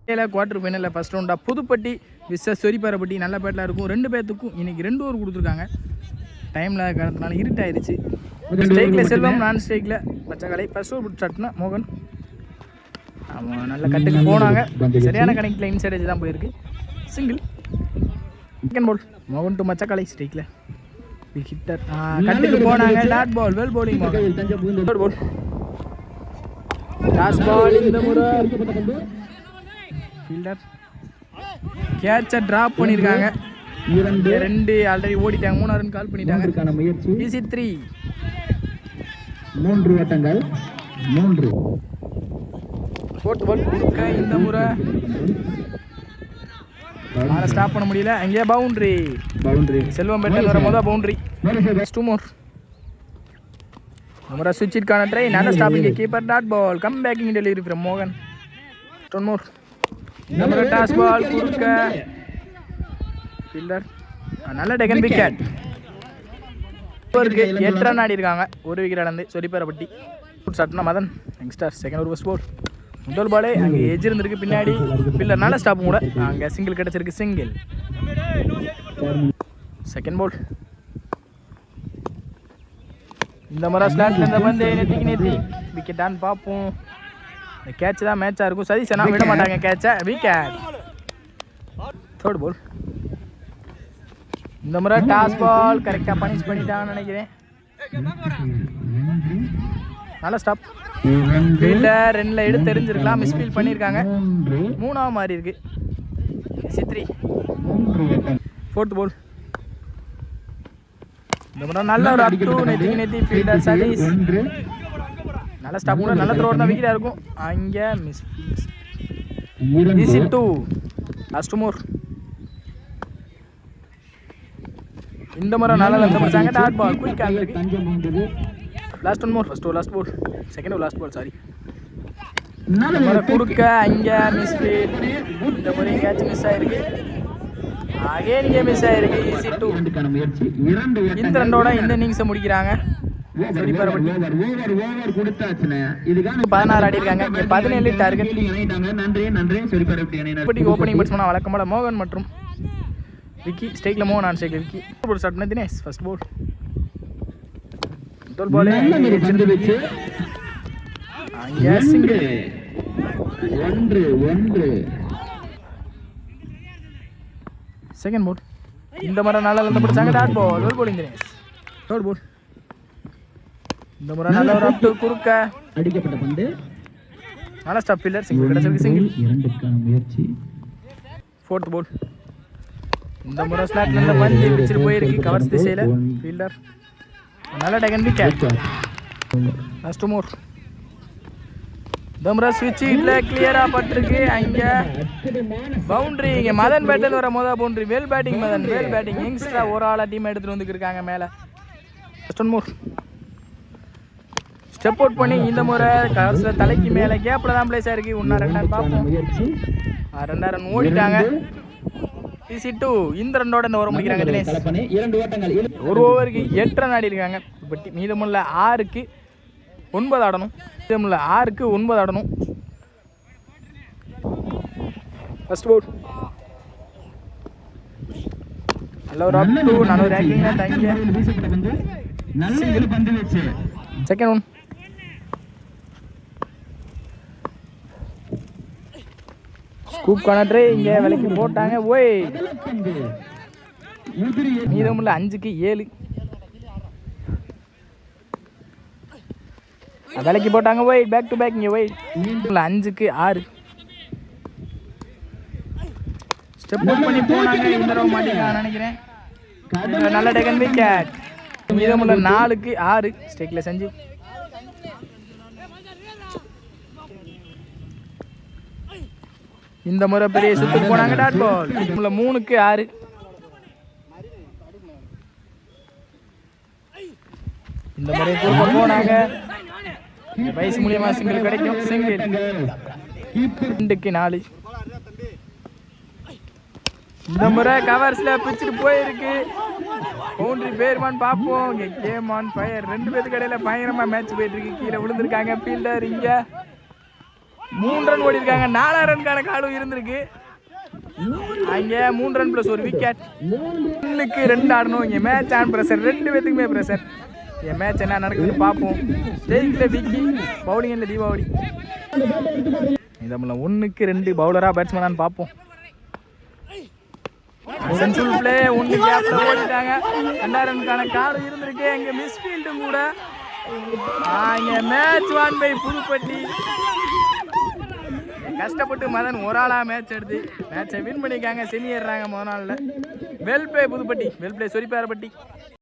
Quarter ஃபைனலில் first ரவுண்டாக Pudupatti versus சொரிப்பாரப்பட்டி நல்ல battle இருக்கும். 2 பேர்த்துக்கும் இன்றைக்கி 2 ஓவர் கொடுத்துருக்காங்க. டைமில் கடத்தினால இருட்டாயிருச்சு. ஸ்ட்ரைக்கில் செல்வம், நான் ஸ்ட்ரைக்கில் பச்சைக்காலை. ஃபஸ்ட் ஓவர் ஸ்டார்ட்னா மோகன் அவன் நல்ல கட்டுக்கு போனாங்க. சரியான கணக்கில் இன்சைடேஜ் தான் போயிருக்கு. சிங்கிள். செகண்ட் பால் மோகன் டு மச்சக்காலை ஸ்ட்ரைக்கில் ஹிட்டர் கட்டுக்கு போனாங்க. டாட் பால், வெல் பவுலிங் மோகன். Third ball last ball. இந்த முறை ஃபீல்டர் கேட்சை ட்ராப் பண்ணியிருக்காங்க. 2 ஆல்ரெடி ஓடிட்டாங்க. 3 ரன் கால் பண்ணிட்டாங்க. முயற்சி ஈஸி 3. 3 ஓட்டங்கள் 3. ஃபோர்த் பால் கொடுக்க இந்த முறை ஸ்டாப் பண்ண முடியல. அங்கே பவுண்டரி. செல்வம் பேட்டில் வர முதல் பவுண்டரி. 2 more. இந்த முறை சுவிட்ச் இட்கான ட்ரை. நல்ல stopping keeper. Dot ball. Come backing delivery from மோகன். 1 more. இந்த முறை டாஸ் பால் கொடுக்க ஃபீல்டர் நல்ல டெகன் விக்கெட். ஓவருக்கு 8 ரன் ஆடி இருக்காங்க. 1 விக்கெட் இழந்து சொரிப்பாரப்பட்டி. ஸ்டார்ட்னா Madhan youngster. Second over first ball. முதல் பாலே அங்கே எஜ் இருந்திருக்கு பின்னாடி. ஃபீல்டர் நல்ல ஸ்டாப்பும் கூட. அங்கே சிங்கிள் கிடச்சிருக்கு. சிங்கிள். Second ball. இந்த முறை ஸ்லாட்ல இந்த பந்து நெத்தி விக்கெட்டான்னு பார்ப்போம். இந்த கேட்ச் தான் மேட்சாக இருக்கும். சதீஷ் நான் விட மாட்டாங்க கேட்சை. விக்கெட். Third ball. இந்த முறை டாஸ் பால் கரெக்டாக பனிஷ் பண்ணிட்டாங்கன்னு நினைக்கிறேன். நல்ல ஸ்டாப். ஃபீல்டர் 2ல் எடுத்து தெரிஞ்சிருக்கலாம். மிஸ்ஃபீல் பண்ணியிருக்காங்க. 3ஆவது மாறி இருக்கு. சித்ரி. Fourth ball. இந்த முறை நல்ல ஒரு அப் டு நெத்தி ஃபீல்டர் சதீஷ். நல்ல ஸ்டாப் கூட. நல்ல த்ரோர் தான். விக்கெட்டாக இருக்கும். அங்கே மிஸ்ஃபீல்ஸ். ஈஸி 2. லாஸ்ட் மோர். இந்த முறை நல்லா லெஃப்ட் பிடிச்சாங்க. டாட் பால் குயிக் ஆகிருக்கு. Last 1 more. First over last ball. Second over last ball. Sorry. இந்த முறை குறுக்க அங்கே மிஸ்ஃபீல். இந்த முறை கேட்ச் மிஸ் ஆயிருக்கு. அகைன் இங்கே மிஸ் ஆயிருக்கு. ஈஸி 2. இந்த ரன்னோட இந்த இன்னிங்ஸை முடிக்கிறாங்க. 16 ஆடி இருக்காங்க. 17 டார்கெட். ஓப்பனிங் பேட்ஸ்மேன் வழக்கமான மோகன் மற்றும் விக்கி. ஸ்ட்ரைக்ல மோகன், நான் ஸ்ட்ரைக்ல விக்கி. போல் ஸ்டார்ட் பண்ண தினேஷ். First ball. முதல் பால் அங்கே சிங்கிள். 1. Second ball. இந்த முறை நல்லா வந்து பிடிச்சாங்க. Dot ball, well bowling Dinesh. Third ball. இந்த முறை நல்ல ஒரு அப் டு குறுக்க அடிக்கப்பட்ட பந்து. நல்ல ஸ்டாப் ஃபீல்டர். சிங்கிள் கிடைச்சிருக்கு. சிங்கிள். 2க்கான முயற்சி. Fourth ball. இந்த முறை ஸ்லாட்ல இந்த பந்து பிடிச்சிட்டு போயிருக்கு கவர்ஸ் திசையில். ஃபீல்டர் நல்ல டெகன் விக்கெட். லாஸ்ட் மோர். இந்த முறை ஸ்விட்ச் இல்லை கிளியராக பட்டிருக்கு. அங்கே பவுண்டரி. இங்கே மதன் பேட்டில் வர முதல் boundary. Well batting Madhan. Well batting. யங்ஸ்டரா ஒரு ஆளாக டீம் எடுத்துகிட்டு வந்துருக்காங்க மேலே. லாஸ்ட் 1 மோர். ஸ்டெப் அவுட் பண்ணி இந்த முறை கவர்ஸில் தலைக்கு மேலே கேப்பில் தான் பிளேஸ் ஆயிருக்கு. இன்னும் 2 ரன் பார்ப்போம். 2 ரன் ஓடிட்டாங்க. ஈஸி 2. இந்த ரன்னோட இந்த ஓவர் முடிக்கிறாங்க தினேஷ். 1 ஓவருக்கு 8 ரன் ஆடி இருக்காங்க. பட் மீதமுள்ள 6க்கு 9 ஆடணும். மீதமுள்ள 6க்கு 9 ஆடணும். First ball. நல்ல ஒரு அப் டு. நல்ல ஒரு ஆக்டிங் தான் தங்க. Second one. ஸ்கூப் கனட்ரே இங்கே விலைக்கு போட்டாங்க. ஓய் மீதமுள்ள 5க்கு 7 விலைக்கு போட்டாங்க. Wide back to back. இங்கே ஒயிட். மீதமுள்ள 5க்கு 6. ஸ்டெப் அவுட் பண்ணி போனாங்க. இந்த தடவை மாட்டிக்கலாம் நினைக்கிறேன். நல்ல டெகன் விக்கெட். மீதமுள்ள 4க்கு 6. ஸ்ட்ரைக்ல சஞ்சீவ். இந்த முறை பெரிய சுத்து போனாங்க. Dot ball. மீதமுள்ள 3க்கு 6. இந்த முறை போனாங்க. வயசு மூலியமா சிங்கிள் கிடைக்கும். சிங்கிள். 2க்கு 4. இந்த முறை கவர்ஸ்ல பிடிச்சிட்டு போயிருக்கு. பவுண்டரி பேருமான்னு பார்ப்போம். Game on fire. 2 பேருக்கு இடையில பயங்கரமா மேட்ச் போயிட்டு இருக்கு. கீழே விழுந்திருக்காங்க ஃபீல்டர். இங்க 3 ரன் ஓடி இருக்காங்க. 4 ரன்கான காலும் இருந்திருக்கு. அங்கே 3 ரன் ப்ளஸ் ஒரு விக்கெட். 1க்கு 2 ஆடணும். இங்கே மேட்ச் ஆன் ப்ரெஷர், 2 பேத்துக்குமே ப்ரெஷர். என் மேட்ச் என்ன நடக்குதுன்னு பார்ப்போம். ஸ்டேஜில் விக்கி, பவுலிங்கில் தீபாவளி. இதில் 1க்கு 2 பவுலராக பேட்ஸ்மேனான்னு பார்ப்போம். சென்சுவல் பிளே 1 கேப்ல ஓடிட்டாங்க. 2 ரன்கான காலும் இருந்திருக்கு. இங்கே மிஸ்ஃபீல்டும் கூட. இங்கே மேட்ச் வான் பை புதுப்பட்டி. கஷ்டப்பட்டு மதன் ஒரு ஆளாக மேட்ச் எடுத்து மேட்சை வின் பண்ணியிருக்காங்க. செமி ஏறுறாங்க முதல் நாளில். Well play Pudupatti, well play சொரிப்பாரப்பட்டி.